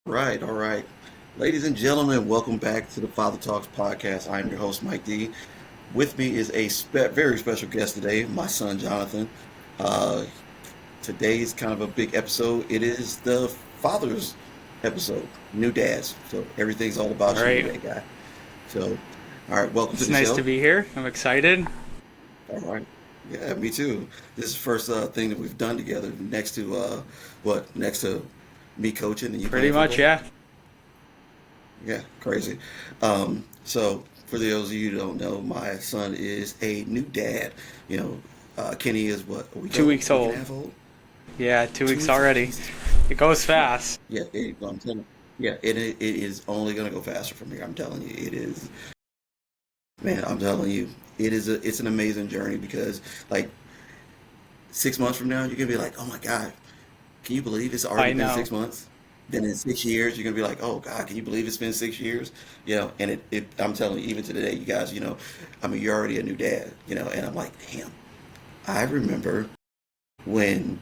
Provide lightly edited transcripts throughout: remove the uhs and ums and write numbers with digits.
Right, all right. Ladies and gentlemen, welcome back to the Father Talks podcast. I'm your host, Mike D. With me is a very special guest today, my son, Jonathan. Uh, Today's kind of a big episode. It is the father's episode, new dads. So everything's all All about you right. today, guy. So, all right, welcome to It's the nice to show. be here. I'm excited. All right. Yeah, me too. This is the first thing that we've done together next to, next to me coaching and you Pretty playing much, football? yeah. Yeah, crazy. So for those of you who don't know, my son is a new dad. Kenny is what, a week Two old, weeks week and a old. half old, Yeah, two two weeks weeks old. already. Jesus. It goes Yeah, fast. yeah. I'm telling. Yeah, it is only gonna go faster from here. I'm telling you, it is. Man, I'm telling you, it's an amazing journey because like 6 months from now, you're gonna be like, oh my God, can you believe it's already I been know. 6 months? Then in 6 years, you're gonna be like, oh God, can you believe it's been 6 years? And I'm telling you, even to today, you guys, I mean, you're already a new dad, and I'm like, damn, I remember when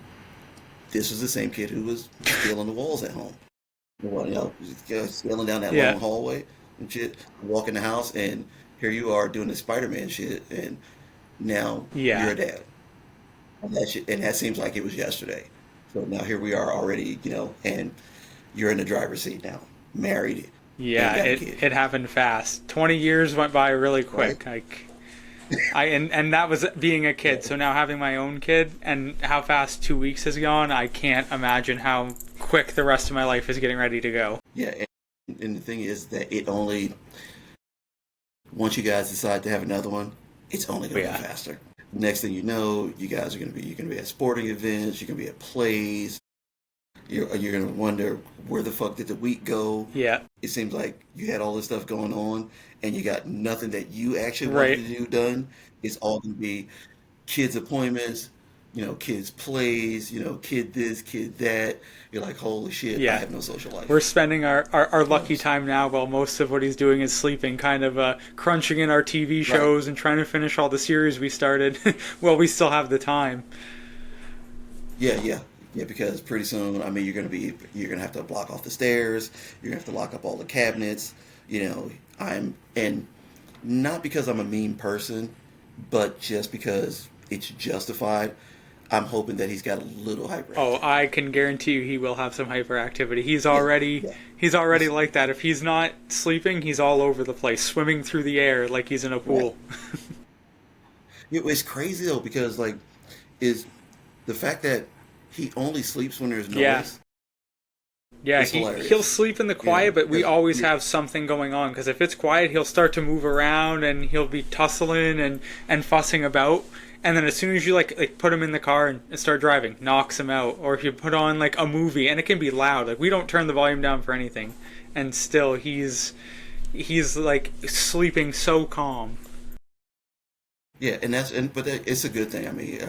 this was the same kid who was scaling the walls at home. Well, scaling down that Yeah. long hallway and shit, walk in the house, and here you are doing the Spider-Man shit, and now you're Yeah. a dad. And that seems like it was yesterday. So now here we are already, and you're in the driver's seat now, married and Yeah, got a it kid, it happened fast. 20 years went by really right? quick. And that was being a Yeah, kid. So now having my own kid and how fast 2 weeks has gone, I can't imagine how quick the rest of my life is getting ready to go. yeah. And the thing is that once you guys decide to have another one, it's only But going to go yeah. faster. Next thing you know, you guys you're going to be at sporting events, you're going to be at plays. You're going to wonder where the fuck did the week go? Yeah. It seems like you had all this stuff going on and you got nothing that you actually wanted Right. to do done. It's all going to be kids' appointments, kids' plays, kid this, kid that. You're like, holy shit, I Yeah. have no social We're life. spending our lucky Yes. time now while most of what he's doing is sleeping, kind of crunching in our TV Right. shows and trying to finish all the series we started while we still have the time. Yeah, yeah. Yeah, because pretty soon, I mean, you're gonna have to block off the stairs. You're gonna have to lock up all the cabinets. And not because I'm a mean person, but just because it's justified. I'm hoping that he's got a little Oh, hyperactivity. I can guarantee you he will have some hyperactivity. Yeah, yeah. He's already He's, like that. If he's not sleeping, he's all over the place, swimming through the air like he's in a right. pool. It's crazy though because like is the fact that he only sleeps when there's Yeah. noise Yeah, is he'll hilarious. sleep in the quiet, but we Because always have something going on. Because if it's quiet, he'll start to move around and he'll be tussling and fussing about. And then as soon as you like put him in the car and start driving, knocks him out. Or if you put on like a movie and it can be loud, like we don't turn the volume down for anything, and still he's like sleeping so calm. yeah, but it's a good thing. I mean,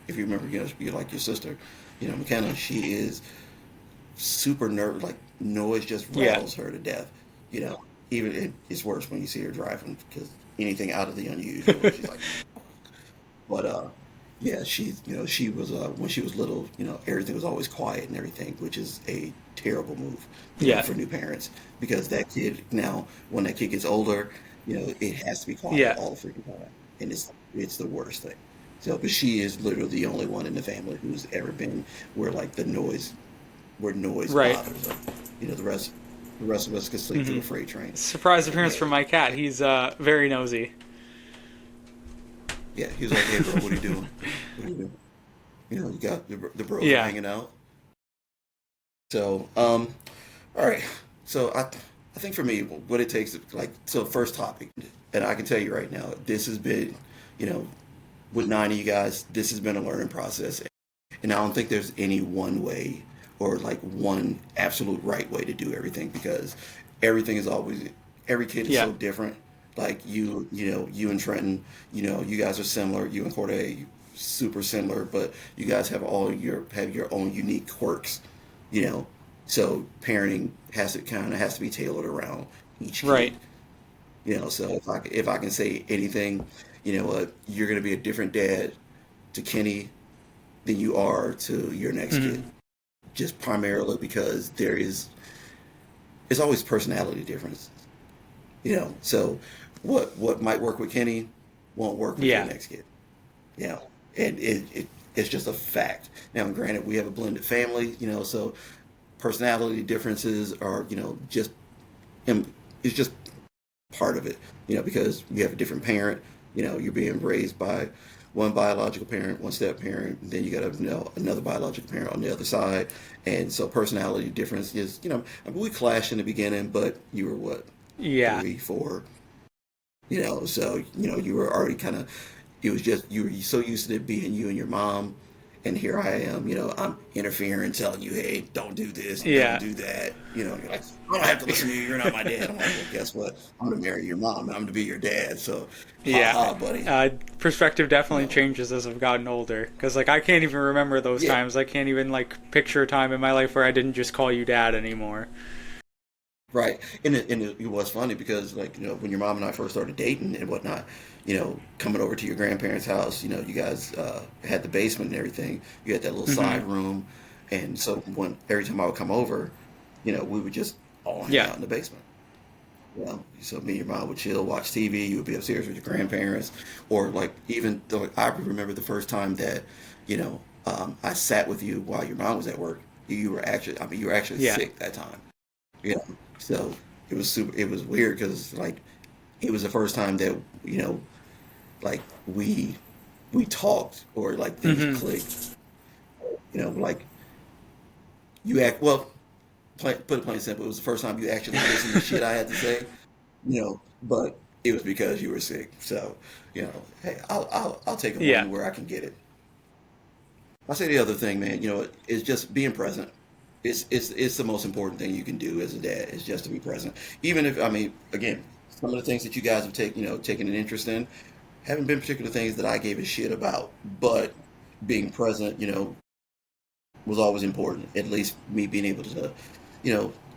if you remember, you like your sister, McKenna, she is super nervous. Like noise just Yeah, rattles her to death. You know, it's worse when you see her driving because anything out of the unusual, she's like. But yeah, she was when she was little. Everything was always quiet and everything, which is a terrible move. yeah, For new parents because that kid now, when that kid gets older, it has to be quiet yeah. all the freaking time, and it's the worst thing. So, but she is literally the only one in the family who's ever been where like where noise Right. bothers her. The rest of us could sleep through Hmm. a freight train. Surprise But appearance yeah, from my cat. He's very nosy. yeah, he was like, "Hey, bro, what are you doing? What are you doing?" You got the bros are Yeah. hanging out. So, all right. So I think for me, what it takes, like, so first topic, and I can tell you right now, this has been, you know, with nine of you guys, this has been a learning process, and I don't think there's any one way or like one absolute right way to do everything because everything is always every kid is Yeah. so different. Like you and Trenton, you guys are similar. You and Corday, super similar, but you guys have your own unique quirks, you know. So parenting has to be tailored around each Right. kid, So if I can say anything, you're gonna be a different dad to Kenny than you are to your next kid Hmm. just primarily because it's always personality differences. So what might work with Kenny won't work with your Yeah. next kid. You know, and it's just a fact. Now, granted, we have a blended family. So personality differences are just it's just part of it. Because you have a different parent. You're being raised by one biological parent, one step parent, then you got another biological parent on the other side, and so personality difference is I mean, we clashed in the beginning, but you were what, Yeah. 3, 4, so you were already kind of, it was just you were so used to it being you and your mom, and here I am, I'm interfering, telling you, hey, don't do this, don't Yeah. do that. You're like, I don't have to listen to you. You're not my dad. I'm like, well, guess what? I'm gonna marry your mom. I'm gonna be your dad. So, ha Yeah. ha, buddy. Perspective You definitely know, changes as I've gotten older. Because, like, I can't even remember those yeah, times. I can't even, like, picture a time in my life where I didn't just call you dad anymore. right. And it was funny because, like, when your mom and I first started dating and whatnot, coming over to your grandparents' house, you guys had the basement and everything. You had that little Hmm. side room, and so when every time I would come over, we would just all hang Yeah. out in the basement. So me and your mom would chill, watch TV. You would be upstairs with your grandparents, or like even though I remember the first time that, I sat with you while your mom was at work. I mean, you were actually Yeah. sick that time. Yeah. So it was super. It was weird because like it was the first time that you know like we talked or like things Hmm. clicked. Like you act well. Put it plain and simple. It was the first time you actually listened to shit I had to say. But it was because you were sick. So hey, I'll take a Yeah. morning where I can get it. I say the other thing, man. Is just being present. It's the most important thing you can do as a dad is just to be present. Even if I mean, again, some of the things that you guys have taken an interest in haven't been particular things that I gave a shit about, but being present, was always important. At least me being able to,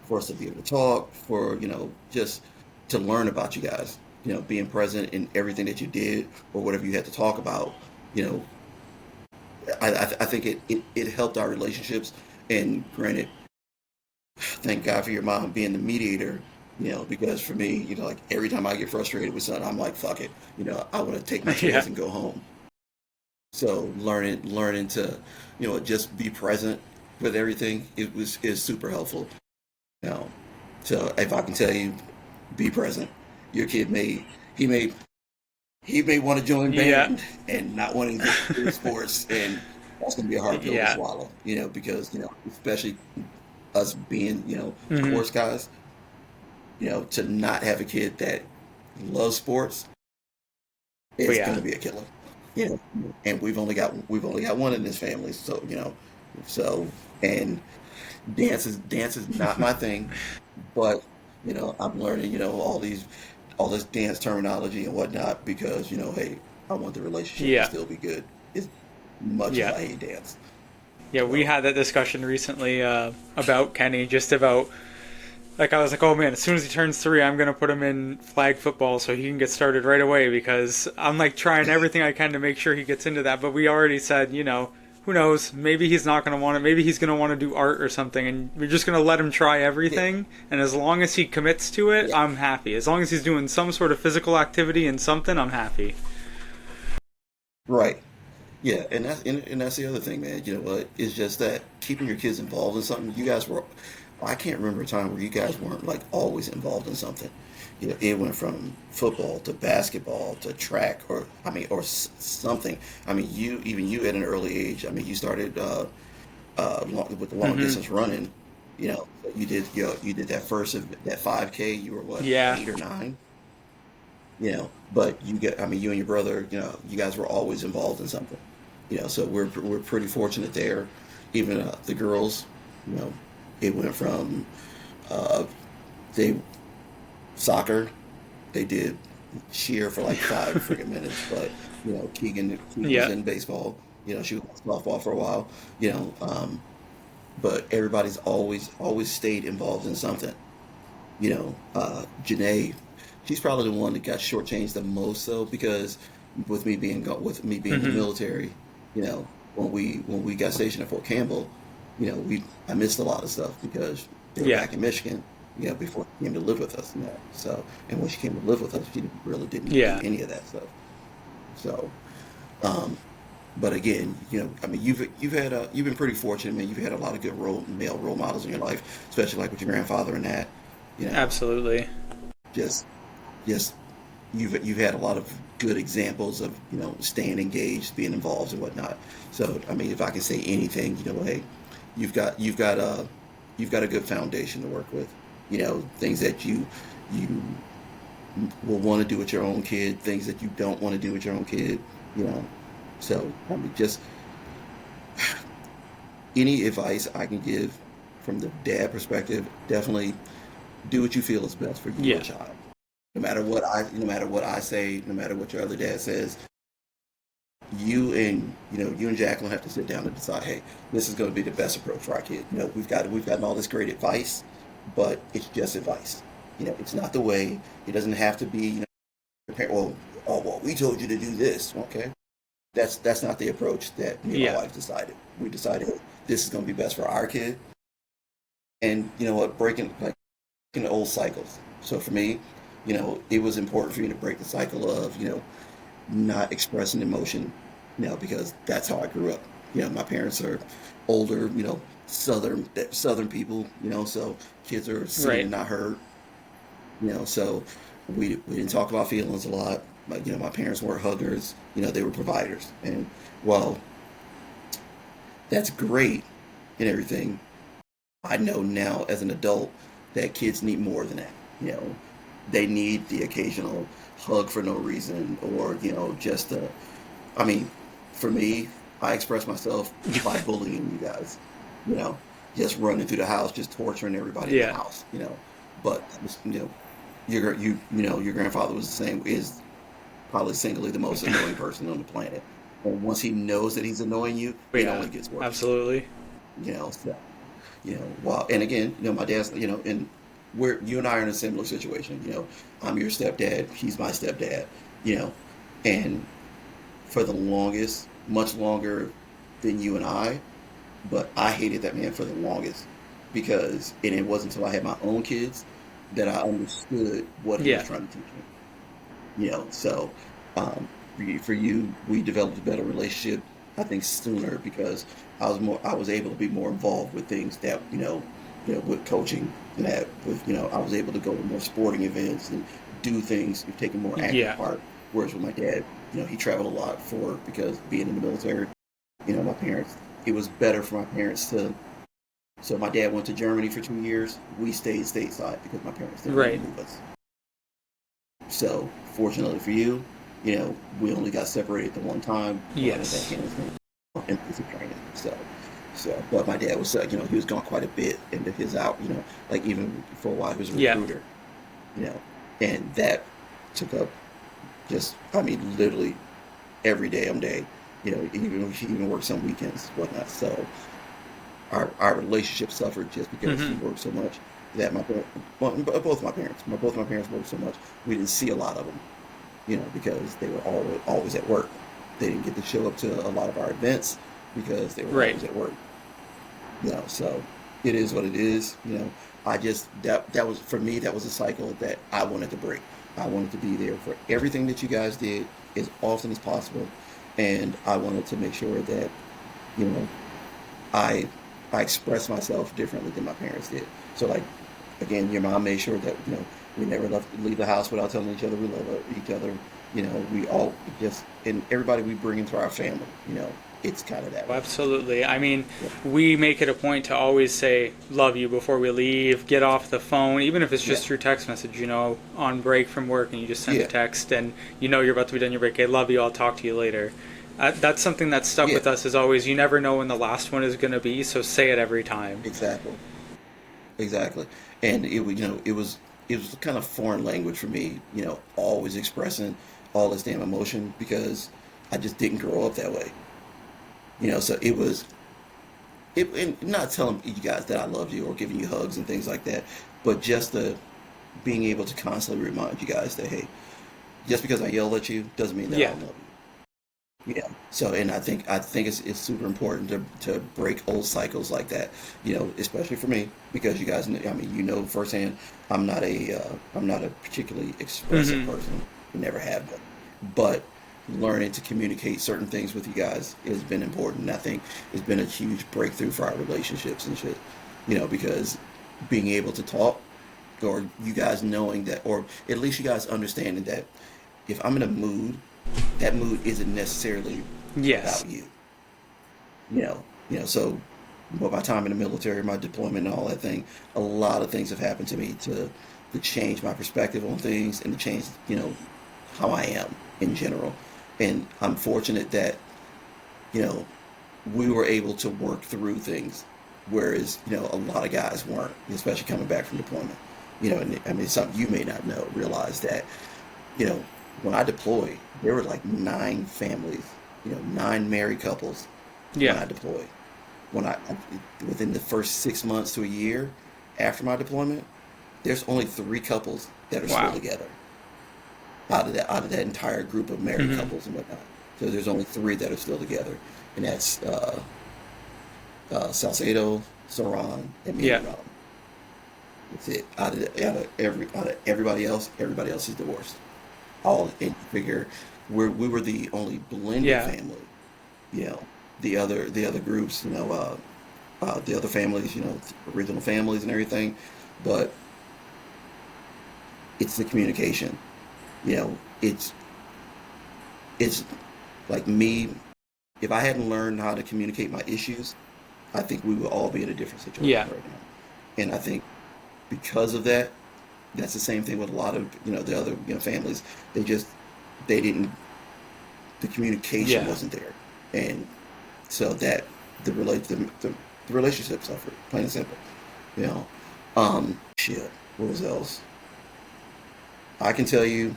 for us to be able to talk, for just to learn about you guys. Being present in everything that you did or whatever you had to talk about. You know, I think it helped our relationships. And granted, thank God for your mom being the mediator. Because for me, like every time I get frustrated with something, I'm like, fuck it. I want to take my Yeah. kids and go home. So learning to, just be present with everything, is super helpful. You know, so if I can tell you, be present. Your kid he may he may want to join Yeah. band and not wanting to do sports, and that's gonna be a hard pill to Yeah. swallow. Because especially us being Hmm. sports guys, to not have a kid that loves sports But is yeah. gonna be a killer. You know, and we've only got one in this family, so so and dance is not my thing, but I'm learning all this dance terminology and whatnot because hey, I want the relationship to Yeah. still be good as much as Yeah. I hate dance. Yeah. We So had that discussion recently about Kenny, just about like I was like, oh man, as soon as he turns 3, I'm gonna put him in flag football so he can get started right away because I'm like trying everything I can to make sure he gets into that. But we already said, who knows? Maybe he's not gonna want it. Maybe he's gonna want to do art or something, and we're just gonna let him try yeah, everything. And as long as he commits to it, yeah, I'm happy. As long as he's doing some sort of physical activity and something, I'm happy. right. Yeah, and that's the other thing, man. You know what? It's just that keeping your kids involved in something. You guys were, I can't remember a time where you guys weren't like always involved in something. It went from football to basketball to track, or I mean, or something. I mean, you at an early age. I mean, you started with the long Hmm. distance running. You did that first of that 5K. You were what, Yeah. 8 or 9? But I mean, you and your brother, you guys were always involved in something. So we're pretty fortunate there. Even the girls, you know, it went from uh, they soccer, they did cheer for like 5 freaking minutes, but Keegan was Yeah. in baseball. She was softball for a while. You know, but everybody's always stayed involved in something. Janae, she's probably the one that got shortchanged the most though, because with me being in the Hmm. military, when we got stationed at Fort Campbell, we I missed a lot of stuff because they were Yeah. back in Michigan, before she came to live with us and that. So, and when she came to live with us, she really didn't do Yeah, any of that stuff. So, um, but again, I mean, you've been pretty fortunate, man. You've had a lot of good male role models in your life, especially like with your grandfather and that. You know, absolutely. just just you've had a lot of good examples of staying engaged, being involved and whatnot. So I mean, if I can say anything, hey, you've got a good foundation to work with. Things that you will want to do with your own kid, things that you don't want to do with your own kid. You know, so I mean, just any advice I can give from the dad perspective, definitely do what you feel is best for your Yeah, child. No matter what I say, no matter what your other dad says, you and Jacqueline have to sit down and decide, hey, this is going to be the best approach for our kid. We've gotten all this great advice, but it's just advice. It's not the way. It doesn't have to be. Well, oh well, we told you to do this. Okay, that's not the approach that me and my yeah, wife decided. We decided this is going to be best for our kid, and you know what, breaking old cycles. So for me, it was important for me to break the cycle of not expressing emotion, because that's how I grew up. My parents are older, southern people, so kids are seen right. and not heard, so we didn't talk about feelings a lot. But my parents weren't huggers, they were providers. And while that's great and everything, I know now as an adult that kids need more than that. You know, they need the occasional hug for no reason, or just a. I mean, for me, I express myself by bullying you guys. You know, just running through the house, just torturing everybody in the Yeah, house. But your grandfather was the same. Is probably singly the most annoying person on the planet. And once he knows that he's annoying you, it yeah, only gets worse. absolutely. So wow. And again, my dad's, and you and I are in a similar situation. I'm your stepdad, he's my stepdad. You know, and for the longest, much longer than you and I, but I hated that man for the longest and it wasn't until I had my own kids that I understood what he was Yeah, trying to teach me. So um, for you, we developed a better relationship, I think, sooner because I was able to be more involved with things that with coaching and that with I was able to go to more sporting events and do things, take a more active yeah, part. Whereas with my dad, he traveled a lot because being in the military, my parents, it was better for my parents to. So my dad went to Germany for 2 years. We stayed stateside because my parents didn't want to right. move us. So fortunately for you, we only got separated the one time while I was at Yes. Afghanistan in basic training. But my dad was, he was gone quite a bit into his out, like even for a while he was a Yeah, recruiter, you know, and that took up I mean, literally every damn day, even he even worked some weekends, whatnot. So our relationship suffered just because he hmm, worked so much that both my parents worked so much we didn't see a lot of them, because they were always at work. They didn't get to show up to a lot of our events because they were right. always at work. So it is what it is. I just that was for me. That was a cycle that I wanted to break. I wanted to be there for everything that you guys did as often as possible, and I wanted to make sure that you know I I expressed myself differently than my parents did. So like again, your mom made sure that we never leave the house without telling each other we love each other. We all just and everybody we bring into our family. It's kind of that way. Absolutely. I mean, Yeah. we make it a point to always say love you before we leave, get off the phone, even if it's Yeah. just through text message, on break from work and you just send a Yeah. text and you're about to be done your break. Hey, love you, I'll talk to you later. That's something that's stuck Yeah. with us is always you never know when the last one is going to be, so say it every time. Exactly. Exactly. And it was kind of foreign language for me. Always expressing all this damn emotion because I just didn't grow up that way. So it was and not telling you guys that I loved you or giving you hugs and things like that, but just the being able to constantly remind you guys that hey, just because I yell at you doesn't mean that I Yeah. don't love you. Yeah. So, and I think it's super important to break old cycles like that. Especially for me because you guys, I mean, firsthand, I'm not a particularly expressive Hmm. person. Never have been. But learning to communicate certain things with you guys has been important. And I think it's been a huge breakthrough for our relationships and shit. Because being able to talk, or you guys knowing that, or at least you guys understanding that if I'm in a mood, that mood isn't necessarily Yes. about you. So with my time in the military, my deployment and all that thing, a lot of things have happened to me to change my perspective on things and to change, how I am in general. And I'm fortunate that, you know, we were able to work through things, whereas, a lot of guys weren't, especially coming back from deployment. And I mean, something you may not realize that, you know, when I deployed, there were like 9 families, 9 married couples when Yeah. I deployed. When within the first 6 months to a year after my deployment, there's only 3 couples that are still Wow. together out of that entire group of married Hmm. couples and whatnot. So there's only 3 that are still together, and that's Salcedo, Saran, and me Yeah. and Ron. That's it. Out of everybody else is divorced. All in figure, we were the only blended Yeah. family. You know, the other groups, the other families, original families and everything, but it's the communication. You know, it's like me. If I hadn't learned how to communicate my issues, I think we would all be in a different situation Yeah. right now. And I think because of that, that's the same thing with a lot of the other families. They just they didn't the communication Yeah. wasn't there, and so that the relationship suffered, plain and simple. You know, shit. What was else? I can tell you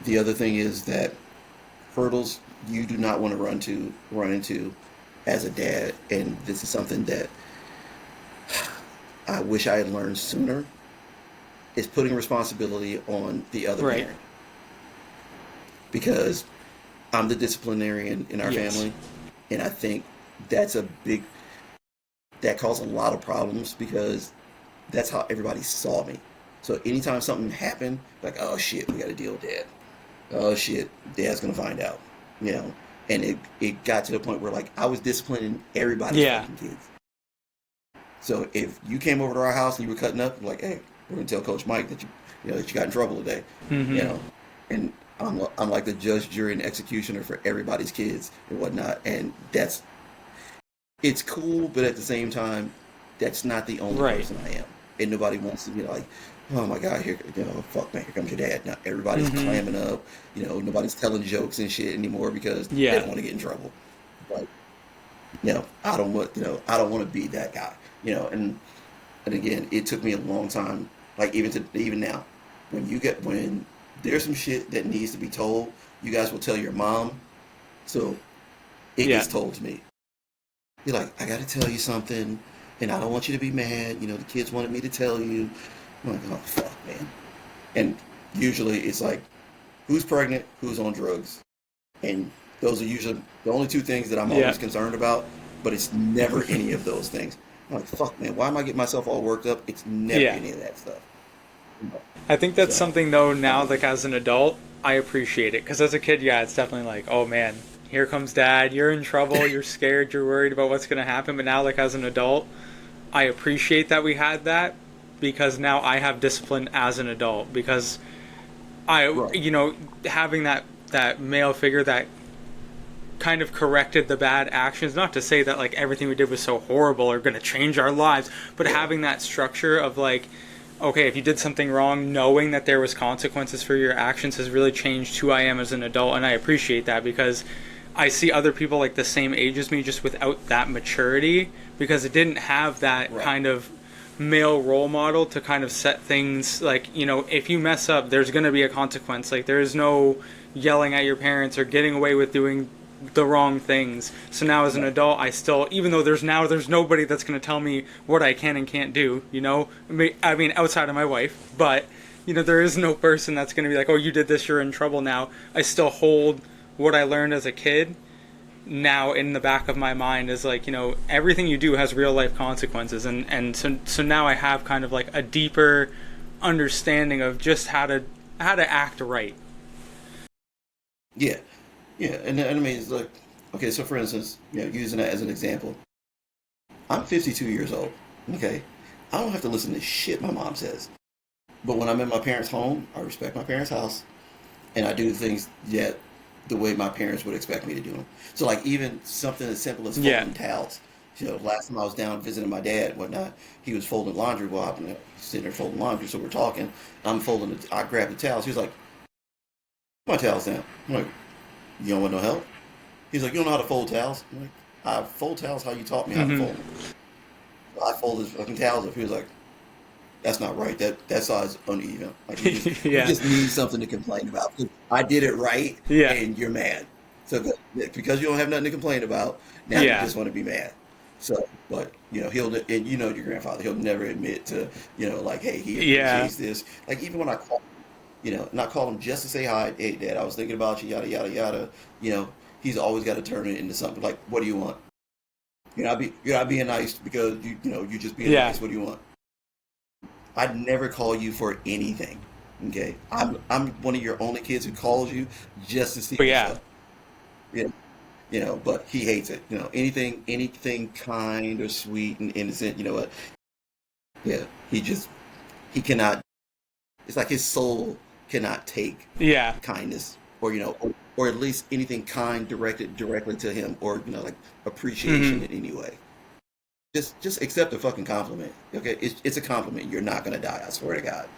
the other thing is that hurdles you do not want to run into as a dad, and this is something that I wish I had learned sooner. Is putting responsibility on the other Right. parent because I'm the disciplinarian in our Yes. family, and I think that's a big that caused a lot of problems because that's how everybody saw me. So anytime something happened, like, oh shit, we got to deal with dad. Oh shit, dad's gonna find out. You know, and it got to the point where like I was disciplining everybody's Yeah. fucking kids. So if you came over to our house and you were cutting up, like, hey, we're gonna tell Coach Mike that you got in trouble today. You Hmm. know, and I'm like the judge, jury, and executioner for everybody's kids and whatnot. And it's cool, but at the same time, that's not the only Right. person I am. And nobody wants to be like, oh my God, here, fuck man, here comes your dad. Now everybody's Hmm. clamming up. Nobody's telling jokes and shit anymore because they Yeah. don't want to get in trouble. But I don't want to be that guy. And again, it took me a long time, like even now, when there's some shit that needs to be told, you guys will tell your mom, so it Yeah. gets told to me. You're like, I got to tell you something, and I don't want you to be mad. The kids wanted me to tell you. I'm like, oh fuck, man. And usually it's like, who's pregnant, who's on drugs, and those are usually the only 2 things that I'm Yeah. always concerned about. But it's never any of those things. I'm like, fuck, man, why am I getting myself all worked up? It's never Yeah. any of that stuff. I think that's So, something though I now, mean, like as an adult, I appreciate it because as a kid, yeah, it's definitely like, oh man, here comes dad. You're in trouble. You're scared. You're worried about what's gonna happen. But now, like as an adult, I appreciate that we had that because now I have discipline as an adult because I, right, having that male figure that kind of corrected the bad actions. Not to say that like everything we did was so horrible or going to change our lives, but yeah, having that structure of like, okay, if you did something wrong, knowing that there was consequences for your actions has really changed who I am as an adult, and I appreciate that because I see other people like the same age as me just without that maturity because it didn't have that right, kind of male role model to kind of set things like, if you mess up there's going to be a consequence. Like there is no yelling at your parents or getting away with doing the wrong things. So now as an right, adult, I still, even though there's nobody that's going to tell me what I can and can't do, I mean outside of my wife, but there is no person that's going to be like, oh, you did this, you're in trouble now. I still hold what I learned as a kid now in the back of my mind is like, everything you do has real life consequences, and so now I have kind of like a deeper understanding of just how to act right. Yeah, yeah, and I mean, it's like, okay, so for instance, using that as an example, I'm 52 years old. Okay, I don't have to listen to shit my mom says, but when I'm in my parents' home, I respect my parents' house, and I do things yet the way my parents would expect me to do them. So like even something as simple as Yeah. folding towels. Last time I was down visiting my dad and whatnot, he was folding laundry while I'm sitting there folding laundry. So we're talking. I'm folding. I grabbed the towels. He was like, "Put my towels down." I'm like, "You don't want no help?" He's like, "You don't know how to fold towels?" I'm like, "I fold towels how you taught me how to Hmm. fold them." So I fold his fucking towels up. He was like, "That's not right. That size uneven. Like you Yeah. just need something to complain about. I did it right, Yeah. and you're mad. So because you don't have nothing to complain about, now you Yeah. just want to be mad. So, but he'll and your grandfather, he'll never admit to like, hey, he Yeah. appreciates this. Like even when I call, and I call him just to say hi, hey, Dad, I was thinking about you, yada yada yada. You know, he's always got to turn it into something like, what do you want? You're not being nice because you're just being Yeah. nice. What do you want? I'd never call you for anything. Okay, I'm one of your only kids who calls you just to see But what's yeah. up. Yeah, but he hates it. Anything kind or sweet and innocent. You know what? Yeah, he cannot. It's like his soul cannot take Yeah. kindness or at least anything kind directed directly to him or like Hmm. appreciation in any way. Just accept a fucking compliment. Okay, it's a compliment. You're not gonna die. I swear to God.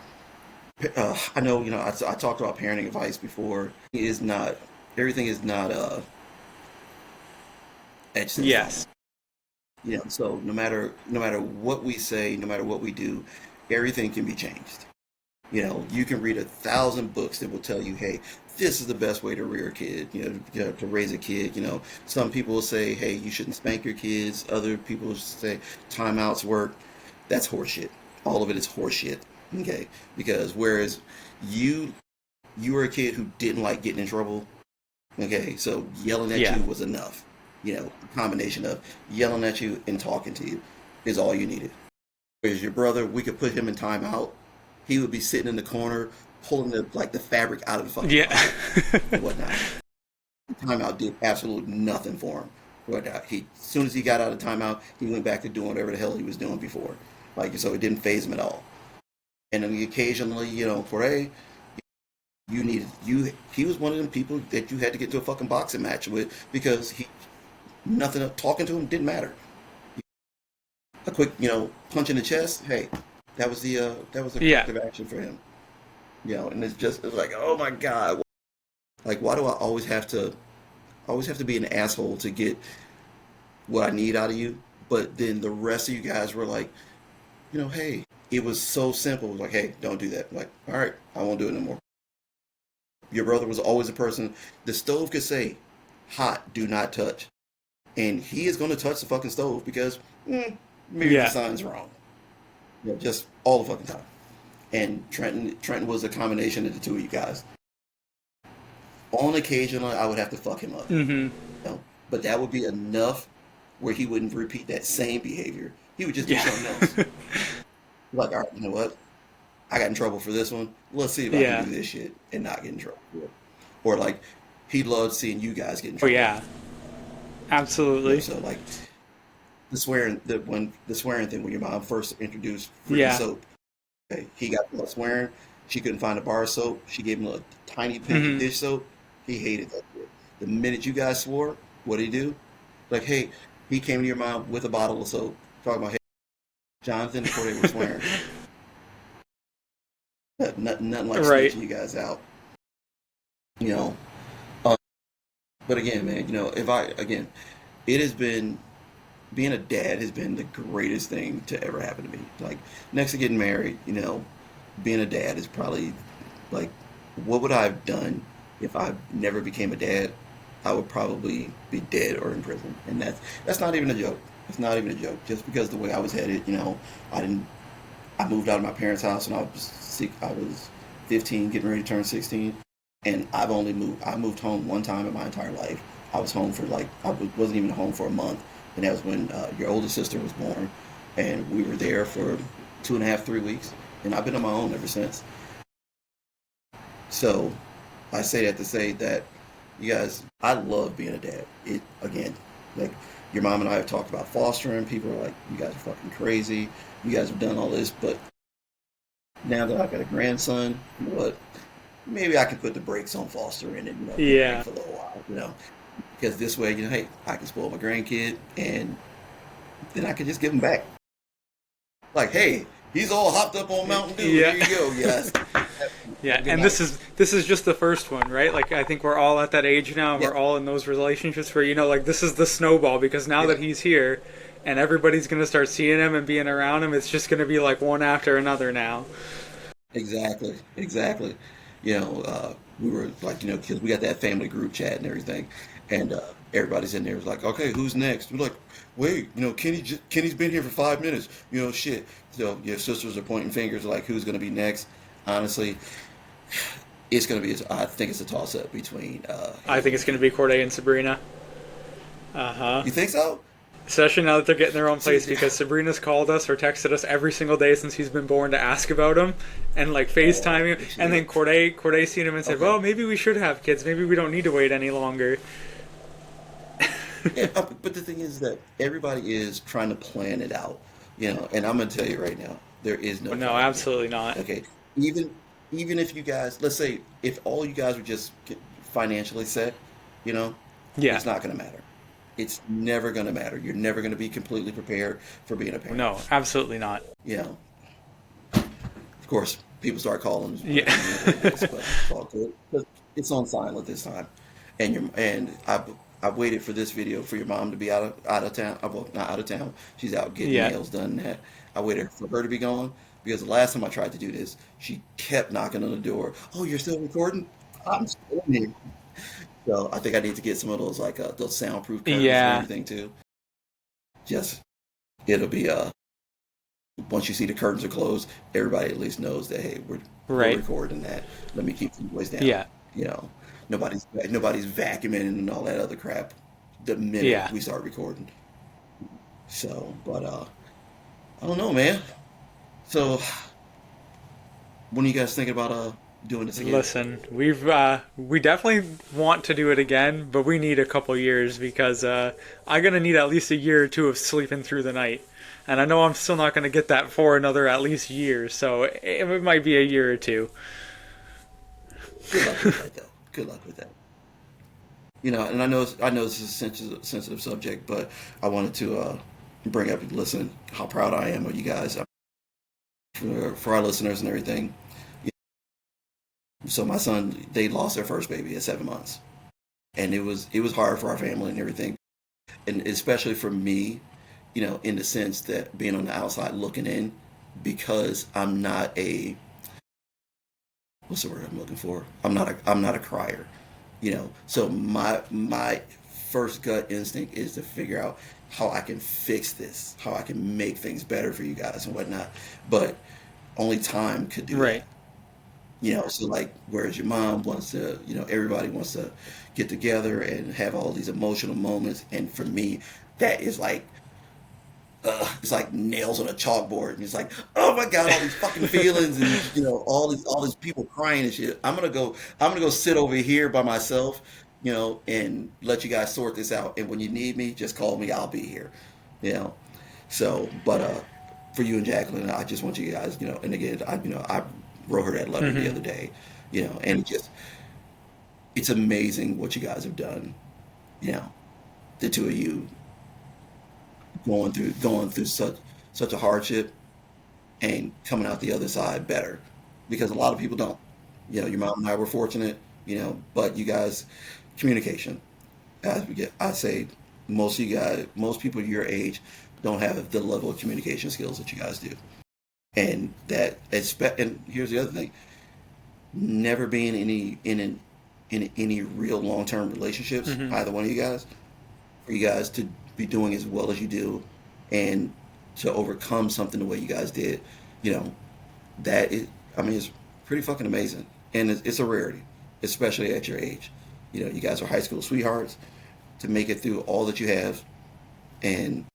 I know, I talked about parenting advice before. It is not, everything is not etched in stone. Yes. So no matter what we say, no matter what we do, everything can be changed. You can read 1,000 books that will tell you, hey, this is the best way to rear a kid, to raise a kid. Some people will say, hey, you shouldn't spank your kids. Other people will say timeouts work. That's horseshit. All of it is horseshit. Okay, because whereas you you were a kid who didn't like getting in trouble. Okay, so yelling at Yeah. you was enough. A combination of yelling at you and talking to you is all you needed. Whereas your brother, we could put him in timeout. He would be sitting in the corner, pulling the fabric out of the fucking Yeah. closet and whatnot. Timeout did absolutely nothing for him. But as soon as he got out of timeout, he went back to doing whatever the hell he was doing before. So it didn't phase him at all. And then occasionally, for a he was one of them people that you had to get to a fucking boxing match with because he nothing talking to him didn't matter. A quick punch in the chest, hey, that was a Yeah. corrective action for him. And it's like, oh my god, like why do I always have to be an asshole to get what I need out of you? But then the rest of you guys were like, hey, it was so simple. Like, hey, don't do that. I'm like, all right, I won't do it no more. Your brother was always a person the stove could say, hot, do not touch. And he is going to touch the fucking stove because maybe the Yeah. sign's wrong. Just all the fucking time. And Trenton was a combination of the two of you guys. On occasion, I would have to fuck him up, Hmm. but that would be enough where he wouldn't repeat that same behavior. He would just do Yeah. something else. Like, all right, you know what? I got in trouble for this one. Let's see if I can do Yeah. this shit and not get in trouble for it. Or like, he loved seeing you guys get in Oh trouble. yeah. Absolutely. So like the swearing thing when your mom first introduced freaking Yeah. soap. Okay, he got swearing. She couldn't find a bar of soap. She gave him a tiny pinch of Hmm. dish soap. He hated that shit. The minute you guys swore, what did he do? Like, hey, he came to your mom with a bottle of soap, talking about, hey, Jonathan, before they were swearing. Nothing like Right. snitching you guys out. You know. Uh, but again, man, it has been being a dad has been the greatest thing to ever happen to me. Like next to getting married, being a dad is probably like, what would I have done if I never became a dad? I would probably be dead or in prison, and that's not even a joke. It's not even a joke. Just because the way I was headed, I didn't. I moved out of my parents' house when I was 15, getting ready to turn 16. and I moved home one time in my entire life. I was home for like wasn't even home for a month, and that was when your older sister was born, and we were there for 2.5, 3 weeks, and I've been on my own ever since. So I say that to say that you guys, I love being a dad. It again, like your mom and I have talked about fostering. People are like, you guys are fucking crazy. You guys have done all this, but now that I've got a grandson, you know what? Maybe I can put the brakes on fostering and give it away Yeah. for a little while, because this way, hey, I can spoil my grandkid, and then I can just give him back. Like, hey, he's all hopped up on Mountain Dew. Yeah. Here you go, yes. Have Yeah, a good and night. this is just the first one, right? Like I think we're all at that age now, and we're Yep, all in those relationships where like this is the snowball because now that yep, he's here and everybody's going to start seeing him and being around him, it's just going to be like one after another now. exactly, exactly. We were like, because we got that family group chat and everything, and everybody's in there was like, okay, who's next? We're like, wait, Kenny's been here for 5 minutes. Shit. So your sisters are pointing fingers like, who's gonna be next? Honestly, it's gonna be. I think it's a toss up between I think Haley it's and going to be Kenny. Corday and Sabrina. Uh-huh. You think so? Especially now that they're getting their own See, place because Sabrina's called us or texted us every single day since he's been born to ask about him and like oh, FaceTiming. And then shit. Corday seen him and said, Okay. well, maybe we should have kids. Maybe we don't need to wait any longer. Yeah, but the thing is that everybody is trying to plan it out, and I'm gonna tell you right now, there is no No, planning it. absolutely not. Okay, even even if you guys, let's say, if all you guys were just financially set, you know, Yeah. it's not gonna matter. It's never gonna matter. You're never gonna be completely prepared for being a parent. No, absolutely not. You know, of course, people start calling, Yeah. wondering what it is, but it's all good. But it's on silent this time, and I've waited for this video for your mom to be out of town. Well, not out of town. She's out getting Yeah. nails done. And that I waited for her to be gone because the last time I tried to do this, she kept knocking on the door. Oh, you're still recording? I'm still in here. So I think I need to get some of those like those soundproof curtains and Yeah. everything too. Just it'll be once you see the curtains are closed, everybody at least knows that hey, we're Right. recording that. Let me keep the noise down. Yeah. You know, nobody's vacuuming and all that other crap the minute Yeah. we start recording. So, but I don't know, man. So, when are you guys thinking about doing this again? Listen, we definitely want to do it again, but we need a couple years because I'm gonna need at least a year or two of sleeping through the night, and I know I'm still not gonna get that for another at least year, so it might be a year or two. Good luck with that, though. Good luck with that. And I know this is a sensitive subject, but I wanted to bring up and listen how proud I am of you guys for our listeners and everything. So my son, they lost their first baby at 7 months, and it was hard for our family and everything, and especially for me, in the sense that being on the outside looking in, because I'm not a what's the word I'm looking for? I'm not a crier, So my first gut instinct is to figure out how I can fix this, how I can make things better for you guys and whatnot. But only time could do Right. that. So like, whereas your mom wants to, everybody wants to get together and have all these emotional moments, and for me, that is like, it's like nails on a chalkboard, and it's like, oh my god, all these fucking feelings, and all these people crying and shit. I'm gonna go sit over here by myself, and let you guys sort this out. And when you need me, just call me. I'll be here, you know. So, but for you and Jacqueline, I just want you guys, and again, I wrote her that letter the Hmm. other day, and it's amazing what you guys have done, you know, the two of you going through such a hardship and coming out the other side better, because a lot of people don't. Your mom and I were fortunate, but you guys, communication. As we get, I say, most people your age don't have the level of communication skills that you guys do, and and here's the other thing: never being in any real long term relationships, Hmm. either one of you guys, for you guys to be doing as well as you do, and to overcome something the way you guys did, you know, that is, I mean, it's pretty fucking amazing, and it's a rarity. especially at your age. You guys are high school sweethearts to make it through all that you have, and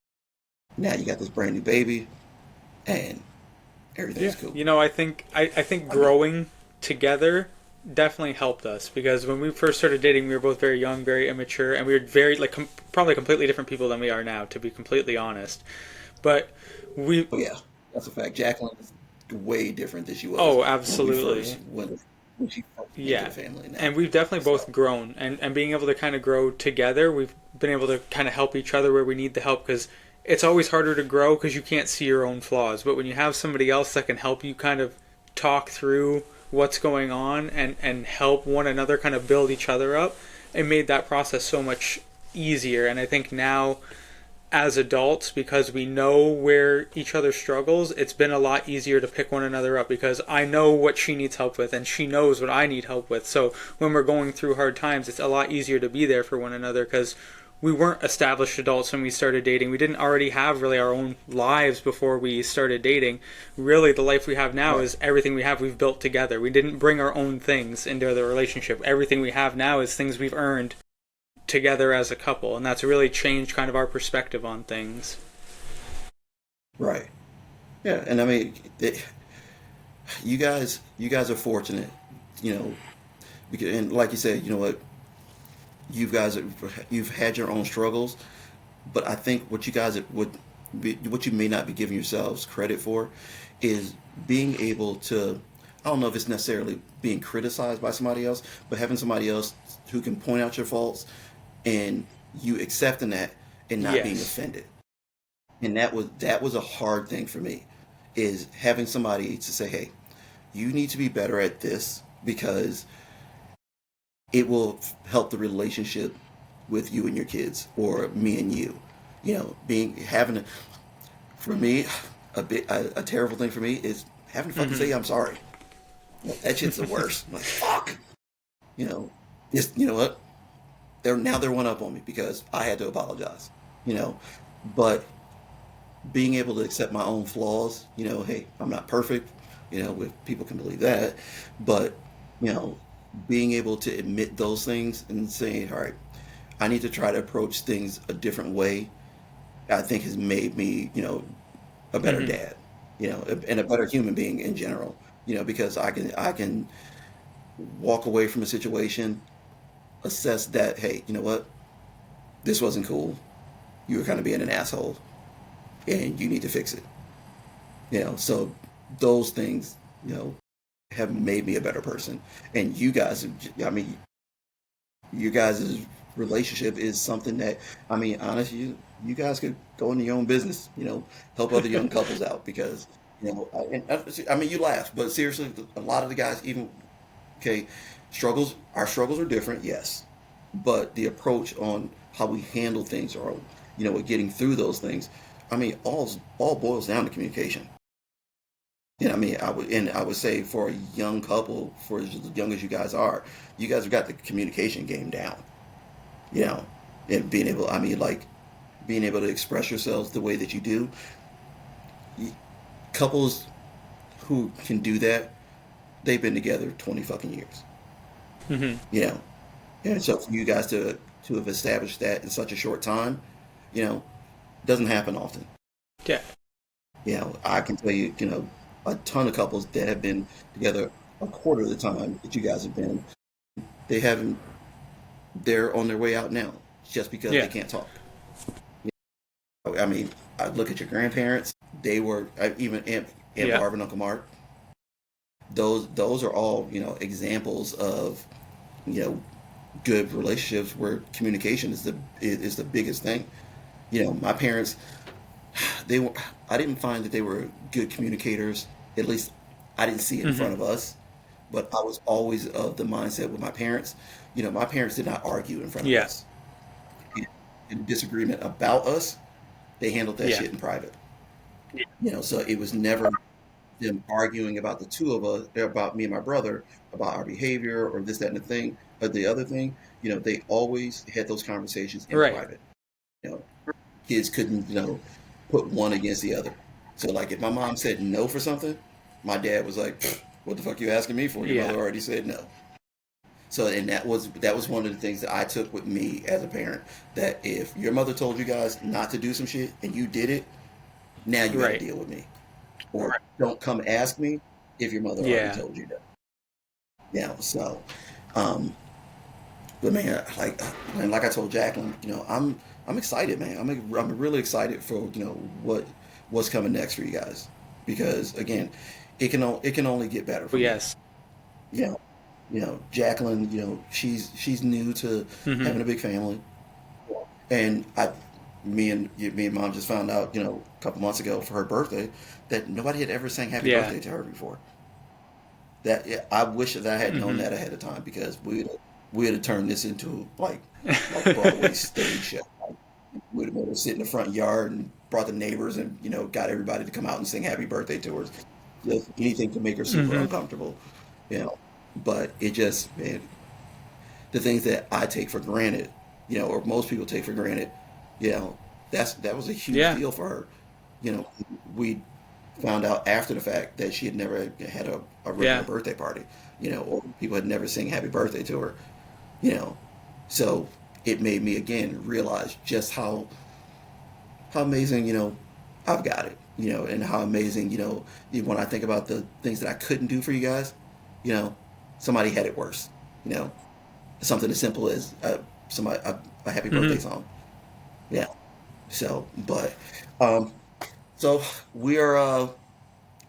now you got this brand new baby, and Yeah, everything's cool. I think I mean, growing together definitely helped us because when we first started dating, we were both very young, very immature, and we were very like probably completely different people than we are now, to be completely honest. But we, oh yeah, that's a fact. Jacqueline is way different than she was oh, when we first absolutely, when she first came into yeah. the family now. And we've definitely So both grown, and being able to kind of grow together, we've been able to kind of help each other where we need the help because it's always harder to grow because you can't see your own flaws. But when you have somebody else that can help you kind of talk through what's going on and help one another kind of build each other up, it made that process so much easier. And I think now as adults, because we know where each other struggles, it's been a lot easier to pick one another up because I know what she needs help with and she knows what I need help with. So when we're going through hard times, it's a lot easier to be there for one another because we weren't established adults when we started dating. We didn't already have really our own lives before we started dating. Really, the life we have now right, is everything we have we've built together. We didn't bring our own things into the relationship. Everything we have now is things we've earned together as a couple, and that's really changed kind of our perspective on things. right, yeah, and I mean, you guys are fortunate, you know, because, and like you said, you know what, you've had your own struggles, but I think what you guys would what you may not be giving yourselves credit for is being able to. I don't know if it's necessarily being criticized by somebody else, but having somebody else who can point out your faults and you accepting that and not being Yes. offended. And that was a hard thing for me, is having somebody to say, "Hey, you need to be better at this because it will help the relationship with you and your kids, or me and you." Being having a, for me, a terrible thing for me is having to fucking Hmm. say I'm sorry. That shit's the worst. I'm like, fuck. You know, you know what? They're one up on me because I had to apologize. You know, but being able to accept my own flaws. Hey, I'm not perfect. If people can believe that, but you know, being able to admit those things and saying, all right, I need to try to approach things a different way. I think has made me, a better Hmm. dad, and a better human being in general. Because I can walk away from a situation, assess that, hey, you know what, this wasn't cool. You were kind of being an asshole, and you need to fix it. So those things, have made me a better person. And you guys, I mean, you guys' relationship is something that, I mean, honestly, you guys could go into your own business, help other young couples out because, I mean, you laugh, but seriously, a lot of the guys, even, okay, our struggles are different, yes, but the approach on how we handle things, or, with getting through those things, I mean, all boils down to communication. I mean, I would say for a young couple, for as young as you guys have got the communication game down. You know, and being able, I mean, like being able to express yourselves the way that you do. Couples who can do that, they've been together 20 fucking years. Hmm. You know, and so for you guys to have established that in such a short time, you know, doesn't happen often. Yeah. I can tell you, a ton of couples that have been together a quarter of the time that you guys have been, they haven't, they're on their way out now just because they Yeah. can't talk. I mean, I look at your grandparents, they were, even Aunt Yeah. Barb and Uncle Mark, those are all, examples of, you know, good relationships where communication is the biggest thing. My parents, they were, I didn't find that they were good communicators. At least I didn't see it in Hmm. front of us. But I was always of the mindset with my parents. My parents did not argue in front of Yeah. us. In disagreement about us, they handled that Yeah. shit in private. So it was never them arguing about the two of us, about me and my brother, about our behavior or this, that, and the thing, or the other thing. They always had those conversations in Right. private. You know, kids couldn't, put one against the other. So like if my mom said no for something, my dad was like, "What the fuck you asking me for? Your Yeah. mother already said no." So, and that was one of the things that I took with me as a parent. That if your mother told you guys not to do some shit and you did it, now you got to Right. deal with me, or don't come ask me if your mother already Yeah. told you that. So, um, but man, like I told Jacqueline, I'm excited, man. I'm really excited for what's coming next for you guys, because again, it can only get better Oh, for me. yes. You know, Jacqueline, she's new to Mm-hmm. having a big family, and me and mom just found out, a couple months ago for her birthday, that nobody had ever sang happy Yeah. birthday to her before. That, yeah, I wish that I had known Mm-hmm. that ahead of time, because we'd have turned this into like Broadway stage show. Like, we'd have made her sit in the front yard and brought the neighbors and got everybody to come out and sing happy birthday to her. Just anything to make her super Mm-hmm. uncomfortable, you know. But it just, man, the things that I take for granted, or most people take for granted, you know, that was a huge Yeah. deal for her. We found out after the fact that she had never had a regular Yeah. birthday party, or people had never sang happy birthday to her, you know. So it made me again realize just how amazing, I've got it, and how amazing, when I think about the things that I couldn't do for you guys, you know, somebody had it worse, you know, something as simple as somebody a happy birthday Mm-hmm. song. Yeah. So, but um, so we are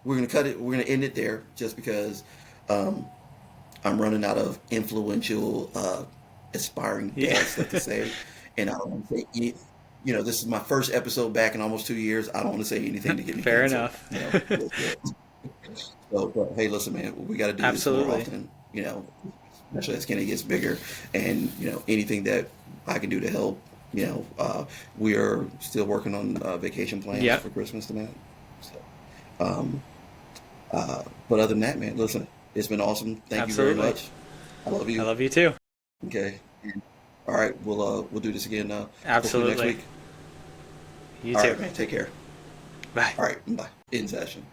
we're gonna cut it. We're gonna end it there, just because um, I'm running out of influential, aspiring Yeah. dad stuff to say, and I don't want to say any. This is my first episode back in almost 2 years. I don't want to say anything to get me Fair canceled. enough. So, but hey, listen, man, we got to do this more Absolutely. often. Especially as Kenny gets bigger, and anything that I can do to help. We are still working on vacation plans Yep. for Christmas tonight. So, um, but other than that, man, listen, it's been awesome. Thank you very Absolutely. much. I love I you. love you too. Okay. All right, we'll do this again. Hopefully next Absolutely. week. You All too. right, man. Take care. Bye. All right. Bye. In session.